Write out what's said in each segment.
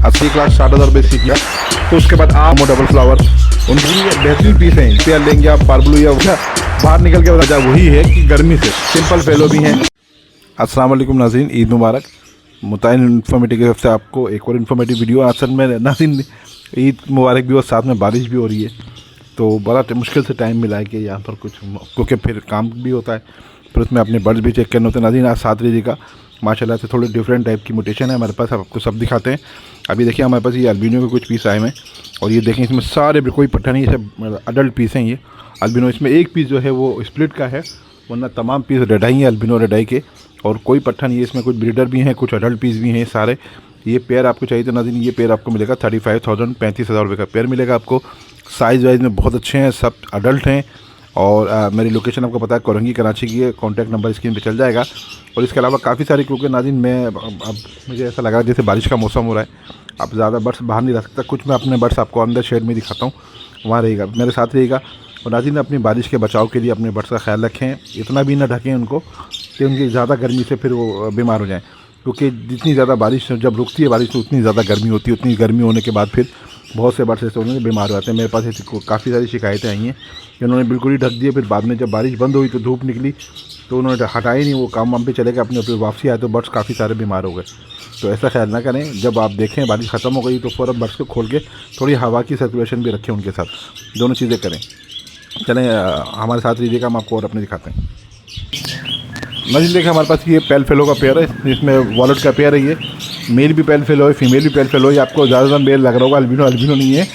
1,60,000 रुपये सीख लिया। तो उसके बाद आप डबल फ्लावर उनकी बेहतरीन पीस हैं, पेयर लेंगे आप पार्बलू या बाहर निकल के वजह वही है कि गर्मी से सिंपल फेलो भी हैं। अस्सलाम वालेकुम नाज़रीन, ईद मुबारक। मुताइन इन्फॉर्मेटिव की तरफ से आपको एक और इन्फॉर्मेटिव वीडियो। असल में नाज़रीन ईद मुबारक भी और साथ में बारिश भी हो रही है, तो बड़ा मुश्किल से टाइम मिला है कि यहाँ पर कुछ, क्योंकि फिर काम भी होता है, फिर उसमें अपने बर्ड्स भी चेक करने होते हैं। नाज़रीन आज 7 बजे का माशाल्लाह से थोड़े डिफरेंट टाइप की म्यूटेशन है हमारे पास, आपको सब दिखाते हैं। अभी देखिए हमारे पास ये अल्बिनो के कुछ पीस आए हैं और ये देखें इसमें सारे कोई पट्टा नहीं है, सब अडल्ट पीस हैं ये अल्बिनो। इसमें एक पीस जो है वो स्प्लिट का है, वरना तमाम पीस रेडाई हैं अल्बिनो रेडाई के, और कोई पट्टा नहीं है इसमें। कुछ ब्रीडर भी हैं, कुछ अडल्ट पीस भी हैं सारे। ये पेयर आपको चाहिए तो नाज़रीन ये पेयर आपको मिलेगा 35,000 35,000 रुपये का पेयर मिलेगा आपको। साइज़ वाइज में बहुत अच्छे हैं, सब अडल्ट हैं। और मेरी लोकेशन आपको पता है कोरंगी कराची की है, कॉन्टैक्ट नंबर स्क्रीन पे चल जाएगा। और इसके अलावा काफ़ी सारी, क्योंकि नाज़रीन मैं अब मुझे ऐसा लगा जैसे बारिश का मौसम हो रहा है, अब ज़्यादा बर्ड्स बाहर नहीं रख सकता। कुछ मैं अपने बर्ड्स आपको अंदर शेड में दिखाता हूँ, वहाँ रहेगा, मेरे साथ रहेगा। और नाज़रीन अपनी बारिश के बचाव के लिए अपने बर्ड्स का ख्याल रखें, इतना भी ना ढकें उनको कि उनकी ज़्यादा गर्मी से फिर वो बीमार हो जाएँ, क्योंकि जितनी ज़्यादा बारिश जब रुकती है बारिश तो उतनी ज़्यादा गर्मी होती है। उतनी गर्मी होने के बाद फिर बहुत से बर्ड्स ऐसे उन्होंने बीमार हो जाते हैं। मेरे पास ऐसी काफ़ी सारी शिकायतें आई हैं कि उन्होंने बिल्कुल ही ढक दिए, फिर बाद में जब बारिश बंद हुई तो धूप निकली तो उन्होंने हटाया नहीं, वो काम वाम पे चले गए, अपने वापसी आए तो बर्ड्स काफ़ी सारे बीमार हो गए। तो ऐसा ख्याल ना करें, जब आप देखें बारिश ख़त्म हो गई तो फ़ौरन बर्ड्स को खोल के थोड़ी हवा की सर्कुलेशन भी रखें उनके साथ, दोनों चीज़ें करें। चलें हमारे साथ रहिएगा, हम आपको और अपने दिखाते हैं। नाज़रीन देखिए हमारे पास ये पेल फेलो का पेयर है, जिसमें वॉलेट का पेयर है। ये मेल भी पेल फेलो है, फीमेल भी पेल फेलो है। आपको ज़्यादातर मेल लग रहा होगा, अल्बिनो अल्बिनो नहीं है,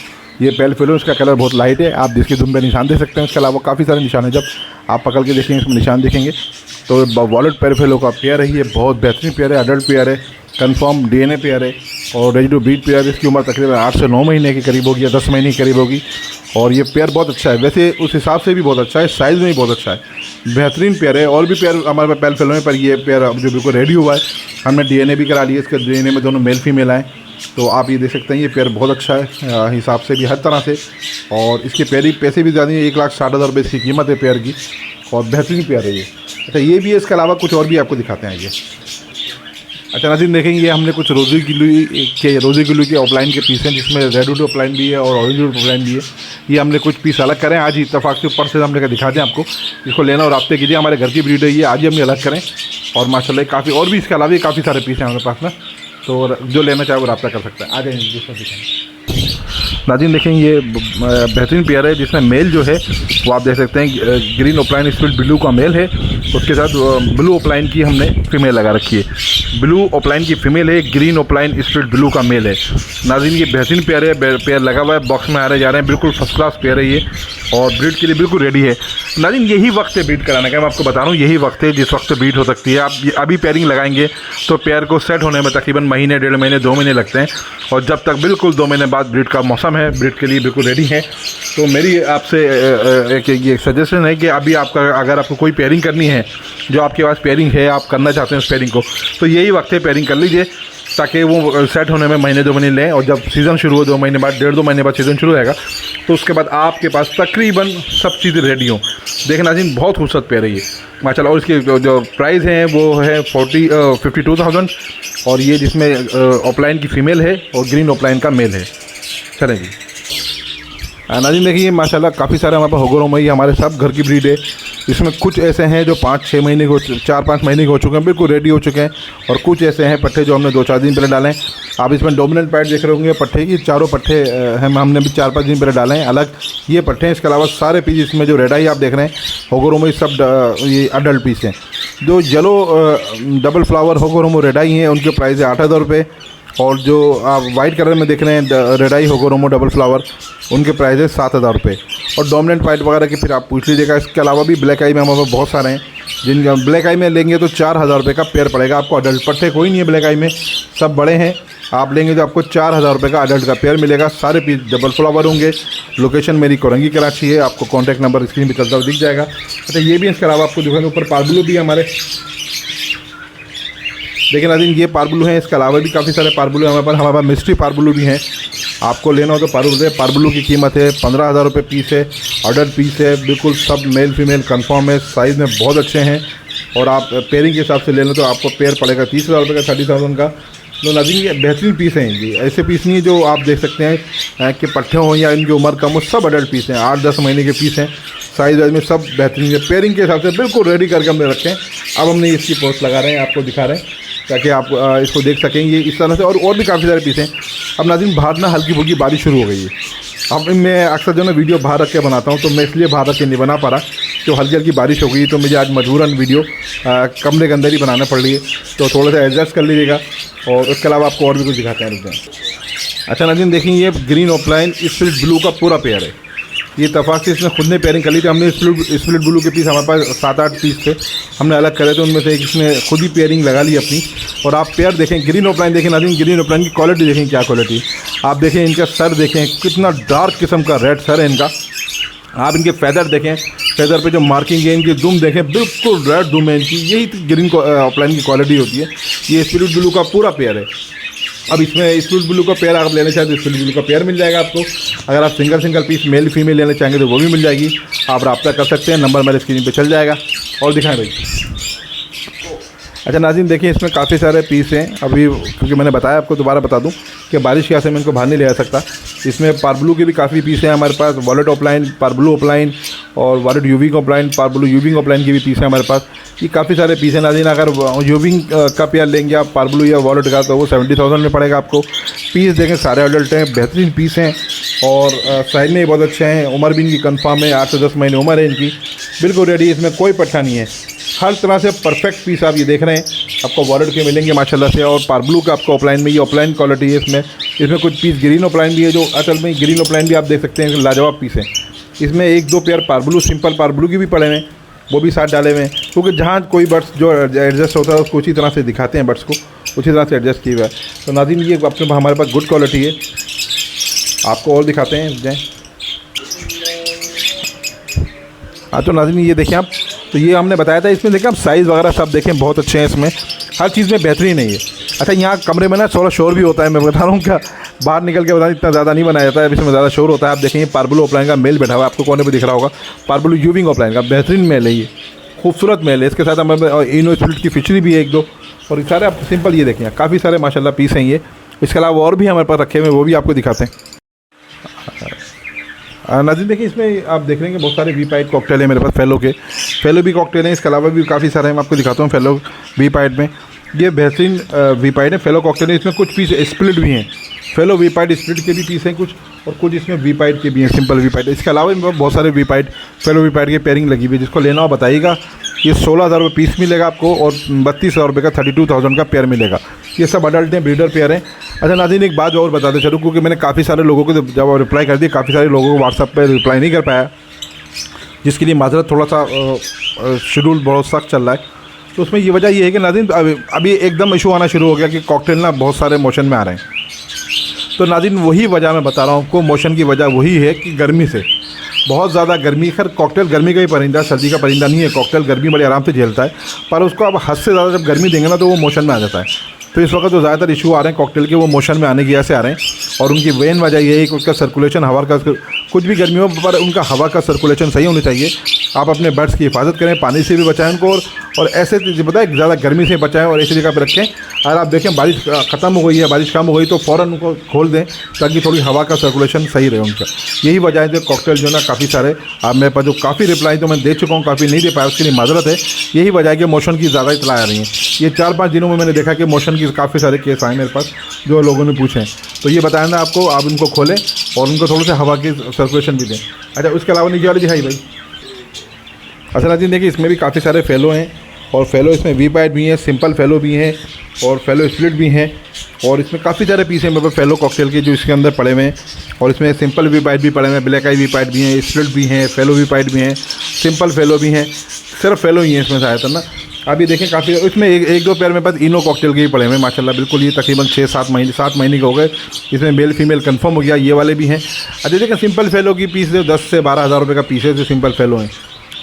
ये पेल फेलो। इसका कलर बहुत लाइट है, आप जिसके दुम पे निशान दे सकते हैं। इसके अलावा काफ़ी सारे निशान हैं, जब आप पकड़ के देखेंगे इसमें निशान देखेंगे। तो वॉलेट पेल फेलो का पेयर है, ये बहुत बेहतरीन पेयर है, अडल्ट पेयर है, कन्फर्म DNA पेयर है और रेडी टू ब्रीड पेयर। इसकी उम्र तकरीबन 8 से 9 महीने के करीब होगी या 10 महीने के करीब होगी। और ये पेयर बहुत अच्छा है, वैसे उस हिसाब से भी बहुत अच्छा है, साइज़ में भी बहुत अच्छा है, बेहतरीन पेयर है। और भी पेयर हमारे पास पेल फेलो में, पर ये पेयर जो बिल्कुल रेडी हुआ है, हमने DNA भी करा लिया, इसके DNA में दोनों मेल फीमेल आए। तो आप ये देख सकते हैं ये पेयर बहुत अच्छा है हिसाब से भी, हर तरह से। और इसके पेयर पैसे भी ज़्यादा है, 1,60,000 रुपये इसकी कीमत है पेयर की, और बेहतरीन पेयर है ये। अच्छा ये भी है, इसके अलावा कुछ और भी आपको दिखाते हैं ये। अच्छा नाज़रीन देखेंगे ये हमने कुछ रोज़ी किलो के ऑफलाइन के पीस हैं, जिसमें रेडवुड ऑफलाइन भी है और ऑरेंजवुड ऑफलाइन भी है। ये हमने कुछ पीस अलग करें आज ही, इत्तेफाक से ऊपर से हमने कहा दिखा दें आपको, इसको लेना और रब्ते कीजिए। हमारे घर की ब्रीड है ये, आज ही हमने अलग करें। और माशाल्लाह काफ़ी और भी इसके अलावा काफ़ी सारे पीस हैं हमारे पास में, तो जो लेना चाहे वो रब्ता कर सकता है। आ जाएंगे दूसरा दिखाएँ। नाज़रीन देखेंगे ये बेहतरीन पेयर है, जिसमें मेल जो है वो आप देख सकते हैं ग्रीन ओपलाइन स्प्लिट ब्लू का मेल है, उसके साथ ब्लू ओपलाइन की हमने फीमेल लगा रखी है। ब्लू ओपलाइन की फीमेल है, ग्रीन ओपलाइन स्प्लिट ब्लू का मेल है। नाज़रीन ये बेहतरीन पेयर है, पेयर लगा हुआ है, बॉक्स में आ रहे जा रहे हैं, बिल्कुल फर्स्ट क्लास पेयर है ये, और ब्रीड के लिए बिल्कुल रेडी है। नाज़रीन यही वक्त है ब्रीड कराने का, मैं आपको बता रहा हूँ यही वक्त है जिस वक्त ब्रीड हो सकती है। आप अभी पेयरिंग लगाएंगे तो पेयर को सेट होने में तकरीबन महीने, 1.5 महीने, 2 महीने लगते हैं, और जब तक बिल्कुल 2 महीने बाद ब्रीड का मौसम है, ब्रीड के लिए बिल्कुल रेडी है। तो मेरी आपसे एक सजेशन है कि अभी आपका अगर आपको कोई पेयरिंग करनी है, जो आपके पास पेयरिंग है, आप करना चाहते हैं उस पेयरिंग को, तो यही वक्त है पेयरिंग कर लीजिए, ताकि वो सेट होने में महीने 2 महीने लें। और जब सीज़न शुरू हो 2 महीने बाद, 1.5-2 महीने बाद सीज़न शुरू होगा, तो उसके बाद आपके पास तकरीबन सब चीज़ें रेडी हों। देखना जी बहुत खूबसूरत पेयर है ये माशाल्लाह। और इसकी जो प्राइस है वो है 52,000, और ये जिसमें ऑफलाइन की फ़ीमेल है और ग्रीन ऑफलाइन का मेल है। चलें जी नाज़रीन देखिए माशाल्लाह काफ़ी सारे हमारे पास होगोरोमई हमारे सब घर की ब्रीड है। इसमें कुछ ऐसे हैं जो 5-6 महीने के 4-5 महीने के हो चुके हैं, बिल्कुल रेडी हो चुके हैं, और कुछ ऐसे हैं पट्ठे जो हमने 2-4 दिन पहले डाले हैं। आप इसमें डोमिनेंट पैड देख रहे होंगे पट्ठे की, चारों पट्ठे हैं हमने भी 4-5 दिन पहले डाले हैं अलग, ये पट्ठे हैं। इसके अलावा सारे पीस इसमें जो रेडाई आप देख रहे हैं होगोरोमई सब ये अडल्ट पीस हैं। जो येलो डबल फ्लावर होगोरोमो रेडाई हैं उनके प्राइस है 8,000 रुपये, और जो आप वाइट कलर में देख रहे हैं रेडाई होगोरोमो डबल फ्लावर, उनके प्राइस है 7,000 रुपये। और डोमिनेंट वाइट वगैरह की फिर आप पूछ लीजिएगा। इसके अलावा भी ब्लैक आई में हमारे पास बहुत सारे हैं, जिनका ब्लैक आई में लेंगे तो 4,000 रुपये का पेयर पड़ेगा आपको। अडल्ट पट्टे कोई नहीं है ब्लैक आई में, सब बड़े हैं। आप लेंगे तो आपको 4,000 रुपये का अडल्ट का पेयर मिलेगा। सारे पीस डबल फ्लावर होंगे। लोकेशन मेरी कोरंगी कराची है, आपको कॉन्टैक्ट नंबर स्क्रीन पर चलता हुआ दिख जाएगा। अच्छा ये भी इसके अलावा आपको दिखाएंगे, ऊपर पार्बलू भी हमारे देखिए नाज़रीन ये पार्बलू हैं। इसके अलावा भी काफ़ी सारे पार्बलू हमारे पास मिस्ट्री पार्बलू भी हैं। आपको लेना हो तो पार्बलू की कीमत है 15,000 रुपये पीस है। ऑर्डर पीस है, बिल्कुल सब मेल फीमेल कंफर्म है, साइज़ में बहुत अच्छे हैं। और आप पेयरिंग के हिसाब से ले लें तो आपको पेयर पड़ेगा 30,000 रुपये का, 30,000 का। तो नाज़रीन ये बेहतरीन पीस हैं जी, ऐसे पीस नहीं है जो आप देख सकते हैं कि पट्टे हों या इनकी उम्र कम हो, सब अडल्ट पीस हैं, 8-10 महीने के पीस हैं, साइज़ वाइज में सब बेहतरीन है। पेयरिंग के हिसाब से बिल्कुल रेडी करके हमने रखे हैं। अब हमने इसकी पोस्ट लगा रहे हैं, आपको दिखा रहे हैं ताकि आप इसको देख सकेंगे इस तरह से। और भी काफ़ी सारे पीस हैं। अब नाज़रीन बाहर ना हल्की फुल्की बारिश शुरू हो गई है। अब मैं अक्सर जो ना वीडियो बाहर रख के बनाता हूँ, तो मैं इसलिए बाहर रख के नहीं बना पा रहा, तो हल्की हल्की बारिश हो गई, तो मुझे आज मजबूरन वीडियो कमरे के अंदर ही बनाना पड़ रही है, तो थोड़ा सा एडजस्ट कर लीजिएगा। और उसके अलावा आपको और भी कुछ दिखाते हैं, रुक जाएँ। अच्छा नाज़रीन देखिए, ये ग्रीन ऑफलाइन स्प्लिट ब्लू का पूरा पेयर है। ये तफाक से इसने खुद ने पेयरिंग कर ली थी। हमने स्प्लिट ब्लू के पीस हमारे पास 7-8 पीस थे, हमने अलग करे थे, उनमें से एक इसने खुद ही पेयरिंग लगा ली अपनी। और आप पेयर देखें, ग्रीन ऑफलाइन देखें नाज़रीन, ग्रीन ऑफलाइन की क्वालिटी देखें क्या क्वालिटी। आप देखें इनका सर देखें, कितना डार्क किस्म का रेड सर है इनका। आप इनके फैदर देखें, फैदर पे जो मार्किंग है, इनकी दुम देखें, बिल्कुल रेड दुम है इनकी। यही ग्रीन ऑफलाइन की क्वालिटी होती है। ये स्प्लिट ब्लू का पूरा पेयर है। अब इसमें स्प्लिट ब्लू का पेयर आप लेना चाहें तो स्प्लिट ब्लू का पेयर मिल जाएगा आपको। अगर आप सिंगल पीस मेल फीमेल लेना चाहेंगे तो वो भी मिल जाएगी। आप रब्ता कर सकते हैं, नंबर मेरे स्क्रीन पे चल जाएगा। और दिखाएं भाई। अच्छा नाज़रीन देखिए, इसमें काफ़ी सारे पीस हैं अभी, क्योंकि मैंने बताया आपको, दोबारा बता दूं कि बारिश की वजह से मैं इनको बाहर नहीं ले आ सकता। इसमें पार्ब्लू के भी काफ़ी पीस हैं हमारे पास, वॉलेट ऑफलाइन, पार्ब्लू ऑफलाइन और वॉलेट यूविंग ऑफलाइन, पार्ब्लू यूविंग ऑफलाइन की भी पीस है हमारे पास। ये काफ़ी सारे पीस हैं नाज़रीन। अगर यूविंग का पेयर लेंगे आप पार्ब्लू या वॉलेट का, तो वो 70,000 में पड़ेगा आपको। पीस देखें सारे अडल्ट हैं, बेहतरीन पीस हैं और साइज में बहुत अच्छे हैं। उम्र भी इनकी कन्फर्म है, 8 से 10 महीने उम्र है इनकी, बिल्कुल रेडी। इसमें कोई पट्टा नहीं है, हर तरह से परफेक्ट पीस आप ये देख रहे हैं। आपको वॉलेट के मिलेंगे माशाल्लाह से। और पार्ब्लू का आपको ऑफलाइन में, ये ऑफलाइन क्वालिटी है इसमें कुछ पीस ग्रीन ऑफलाइन भी है, जो असल में ग्रीन ऑफलाइन भी आप देख सकते हैं, लाजवाब पीस है। इसमें 1-2 पेयर पार्ब्लू, सिंपल पार्ब्लू की भी पड़े हैं, वो भी साथ डाले हुए हैं, क्योंकि जहाँ कोई बर्ड्स जो एडजस्ट होता है उसको उसी तरह से दिखाते हैं, बर्ड्स को उसी तरह से एडजस्ट किया हुआ है। तो नाज़रीन ये अपने हमारे पास गुड क्वालिटी है। आपको और दिखाते हैं, जाएँ। हाँ तो नाज़रीन ये देखें आप, तो ये हमने बताया था, इसमें देखें आप साइज़ वगैरह सब देखें बहुत अच्छे हैं, इसमें हर चीज़ में बेहतरीन है ये। अच्छा यहाँ कमरे में ना थोड़ा शोर भी होता है, मैं बता रहा हूँ क्या, बाहर निकल के बता, इतना ज़्यादा नहीं बनाया जाता है, इसमें ज़्यादा शोर होता है। आप देखेंगे पार्ब्लू ऑफलाइन का मेल बैठा हुआ है, आपको कोने पे दिख रहा होगा, पार्ब्लू यूविंग ऑफलाइन का बेहतरीन मेल है, ये खूबसूरत मेल है। इसके साथ हमारे इनो स्प्लिट की फिशरी भी है 1-2, और सारे आप सिंपल ये देखें, काफ़ी सारे माशाल्लाह पीस हैं ये। इसके अलावा और भी हमारे पास रखे हुए, वो भी आपको दिखाते हैं। नाज़रीन देखिए, इसमें आप देख रहे हैं बहुत सारे वी पाइड कॉकटेल है मेरे पास, फेलो भी कॉकटेल हैं। इसके अलावा भी काफ़ी सारे हैं, मैं आपको दिखाता हूँ। फेलो वी पाइड में ये बेहतरीन वी पाइड है, फेलो कॉकटेल है। इसमें कुछ पीस स्प्लिट भी हैं, फेलो वी पाइड स्प्लिट के भी पीस हैं कुछ, और कुछ इसमें वी पाइड के भी हैं, सिंपल वी पाइड। इसके अलावा इनमें बहुत सारे वी पाइड, फेलो वी पाइड की पेयरिंग लगी हुई है। जिसको लेना हो बताइएगा। ये 16,000 रुपये पीस मिलेगा आपको, और 32,000 रुपये का 32,000 का पेयर मिलेगा। ये सब अडल्ट हैं, ब्रीडर पेयर हैं। अच्छा नाज़रीन एक बात और बताते चलूँ, क्योंकि मैंने काफ़ी सारे लोगों को जब रिप्लाई कर दिया, काफ़ी सारे लोगों को व्हाट्सएप पे रिप्लाई नहीं कर पाया, जिसके लिए माजरत, थोड़ा सा शेड्यूल बहुत सख्त चल रहा है। तो उसमें ये वजह ये है कि नाज़रीन अभी एकदम इशू आना शुरू हो गया कि कॉकटेल ना बहुत सारे मोशन में आ रहे हैं। तो नाज़रीन वही वजह मैं बता रहा हूँ आपको, मोशन की वजह वही है कि गर्मी से, बहुत ज़्यादा गर्मी। खैर कॉकटेल गर्मी का ही परिंदा, सर्दी का परिंदा नहीं है। कॉकटेल गर्मी बड़े आराम से झेलता है, पर उसको अब हद से ज़्यादा जब गर्मी देंगे ना तो वो मोशन में आ जाता है। तो इस वक्त जो ज़्यादातर इशू आ रहे हैं कॉकटेल के, वो मोशन में आने की वजह से आ रहे हैं। और उनकी मेन वजह ये है कि उसका सर्कुलेशन, हवा का, कुछ भी गर्मी हो पर उनका हवा का सर्कुलेशन सही होनी चाहिए। आप अपने बर्ड्स की हिफाजत करें, पानी से भी बचाएं उनको, और ऐसे पता है ज़्यादा गर्मी से बचाएं और ऐसी जगह पर रखें। अगर आप देखें बारिश ख़त्म हो गई है, बारिश कम हो गई, तो फ़ौरन उनको खोल दें ताकि थोड़ी हवा का सर्कुलेशन सही रहे उनका। यही वजह है जो कॉकटेल जो ना काफ़ी सारे, आप मेरे पास जो काफ़ी रिप्लाई तो मैं दे चुका हूँ, काफ़ी नहीं दे पाया, उसके लिए माजरत है। यही वजह है कि मोशन की ज़्यादा इतला आ रही है। ये 4-5 दिनों में मैंने देखा कि मोशन की काफ़ी सारे केस आए मेरे पास, जो लोगों ने पूछे हैं। तो ये बताया ना आपको, आप उनको खोलें और उनको थोड़ा सा हवा की सर्कुलेशन भी दें। अच्छा उसके अलावा नीचे वाली दिखाई भाई। अच्छा नाज़रीन देखिए, इसमें भी काफ़ी सारे फेलो हैं, और फेलो इसमें वी पाइड भी हैं, सिंपल फेलो भी हैं, और फेलो स्प्लिट भी हैं। और इसमें काफ़ी सारे पीस हैं मेरे पास फेलो कॉकटेल के जो इसके अंदर पड़े हुए हैं। और इसमें सिंपल वी पाइड भी पड़े हुए हैं, ब्लैक आई वी पाइड भी हैं, स्प्लिट भी हैं, फेलो वी पाइड भी हैं, सिंपल फेलो भी हैं। सिर्फ फेलो ही हैं इसमें ज़्यादातर ना। अभी देखें काफ़ी, इसमें एक दो पेयर मेरे पास इनो कॉकटेल के ही पड़े हुए हैं माशाल्लाह, बिल्कुल ये तकरीबन 7 महीने के हो गए। इसमें मेल फीमेल कंफर्म हो गया, ये वाले भी हैं। अच्छा देखें सिंपल फेलो की पीस 10 से 12,000 रुपये का पीस है जो सिंपल फेलो हैं।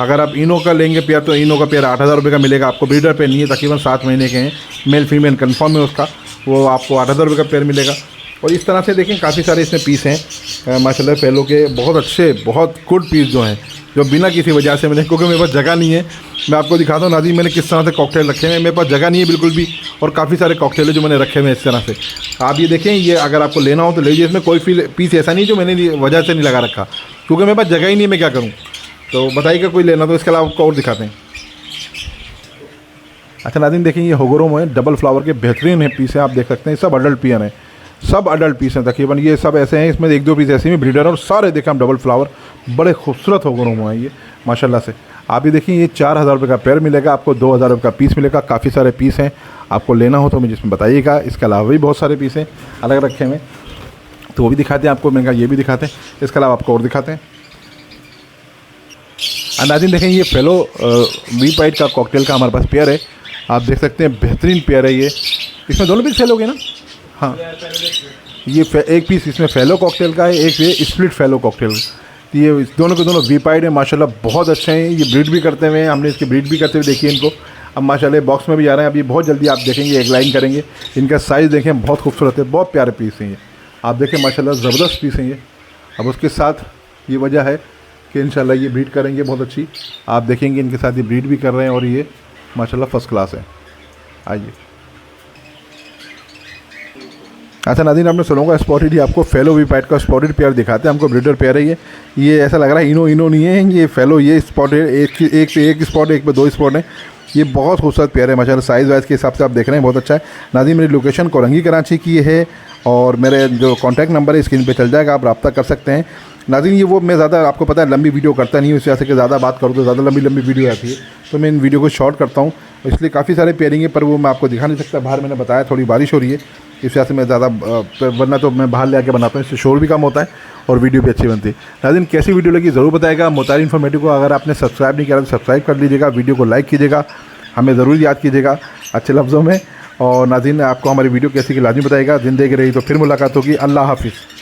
अगर आप इनो का लेंगे पेयर तो इनो का पेयर 8,000 रुपये का मिलेगा आपको। ब्रीडर पे नहीं है, तकरीबन 7 महीने के हैं, मेल फीमेल कंफर्म है उसका, वो आपको 8,000 रुपये का पेयर मिलेगा। और इस तरह से देखें काफ़ी सारे इसमें पीस हैं माशाल्लाह फेलो के, बहुत अच्छे, बहुत गुड पीस जो हैं जो बिना किसी वजह से मैंने, क्योंकि मेरे पास जगह नहीं है। मैं आपको दिखाता हूँ नाज़रीन मैंने किस तरह से कॉकटेल रखे हैं। मेरे पास जगह नहीं है बिल्कुल भी, और काफ़ी सारे कॉकटेल है जो मैंने रखे हुए हैं इस तरह से। आप ये देखें, ये अगर आपको लेना हो तो ले लीजिए। इसमें कोई पीस ऐसा नहीं जो मैंने वजह से नहीं लगा रखा, क्योंकि मेरे पास जगह ही नहीं है, मैं क्या करूँ। तो बताइएगा कोई लेना तो इसके अलावा आपको और दिखाते हैं। अच्छा नाज़रीन देखें, ये होगोरोमो है, डबल फ्लावर के बेहतरीन है पीस है, आप देख सकते हैं। सब अडल्ट पियन है, सब अडल्ट पीस हैं तकरीबन। ये सब ऐसे हैं, इसमें 1-2 पीस ऐसे में ब्रीडर और सारे देखें हम डबल फ्लावर, बड़े खूबसूरत होगोरोमो हैं ये माशाल्लाह से। आप ये देखिए, ये 4000 रुपये का पेयर मिलेगा आपको, 2000 रुपये का पीस मिलेगा। काफ़ी सारे पीस हैं, आपको लेना हो तो मुझे इसमें बताइएगा। इसके अलावा भी बहुत सारे पीस हैं अलग रखे हुए, तो वो भी दिखाते हैं आपको। मैंने कहा ये भी दिखाते हैं, इसके अलावा आपको और दिखाते हैं। नाज़रीन देखें, ये फेलो वी पाइट का कॉकटेल का हमारे पास पेयर है, आप देख सकते हैं। बेहतरीन पेयर है ये। इसमें दोनों पीस फेल हो गए ना? हाँ, ये एक पीस इसमें फेलो कॉकटेल का है, एक ये स्प्लिट फेलो कॉकटेल। ये दोनों के दोनों वी पाइड है माशाल्लाह, बहुत अच्छे हैं। ये ब्रीड भी करते हुए हैं, हमने इसकी ब्रीड भी करते हुए देखी है इनको। अब माशाल्लाह बॉक्स में भी आ रहे हैं, अभी बहुत जल्दी आप देखेंगे, एक लाइन करेंगे। इनका साइज़ देखें, बहुत खूबसूरत है, बहुत प्यारे पीस हैं ये। आप देखें माशाल्लाह ज़बरदस्त पीस हैं ये। अब उसके साथ ये वजह है कि इंशाल्लाह ये ब्रीड करेंगे बहुत अच्छी। आप देखेंगे इनके साथ ये ब्रीड भी कर रहे हैं, और ये माशाल्लाह फ़र्स्ट क्लास है। आइए। अच्छा नाज़रीन, आपने सुना होगा स्पॉटेड, ही आपको फेलो वी पाइट का स्पॉटेड पेयर दिखाते हैं। हमको ब्रीडर पेयर है ये ऐसा लग रहा है इनो नहीं है, ये फेलो, ये स्पॉटेड, एक स्पॉट, एक पे 2 स्पॉट है। ये बहुत खूबसूरत पेयर है माशाल्लाह, साइज़ वाइज़ के हिसाब से आप देख रहे हैं, बहुत अच्छा है। नाज़रीन मेरी लोकेशन कोरंगी कराची की है, और मेरे जो कॉन्टैक्ट नंबर है स्क्रीन पे चल जाएगा, आप रब्ता कर सकते हैं। नाज़रीन ये वो मैं ज़्यादा, आपको पता है लंबी वीडियो करता नहीं हूँ, इस वजह से कि ज़्यादा बात करूँ तो ज़्यादा लंबी वीडियो आती है, तो मैं इन वीडियो को शॉर्ट करता हूँ। इसलिए काफ़ी सारे पेयरिंग है, पर वो मैं आपको दिखा नहीं सकता। बाहर मैंने बताया थोड़ी बारिश हो रही है, इस वजह से मैं ज़्यादा, वरना तो मैं बाहर ले आके बनाता हूँ, इससे शोर भी कम होता है और वीडियो भी अच्छी बनती है। नाज़रीन कैसी वीडियो लगी ज़रूर बताएगा। मोतारी इन्फॉर्मेटिव को अगर आपने सब्सक्राइब नहीं किया तो सब्सक्राइब कर लीजिएगा, वीडियो को लाइक कीजिएगा, हमें ज़रूर याद कीजिएगा अच्छे लफ्ज़ों में। और नाज़रीन आपको हमारी वीडियो कैसी की लाजमी बताएगा। ज़िंदगी रही तो फिर मुलाकात होगी। अल्लाह हाफ़िज़।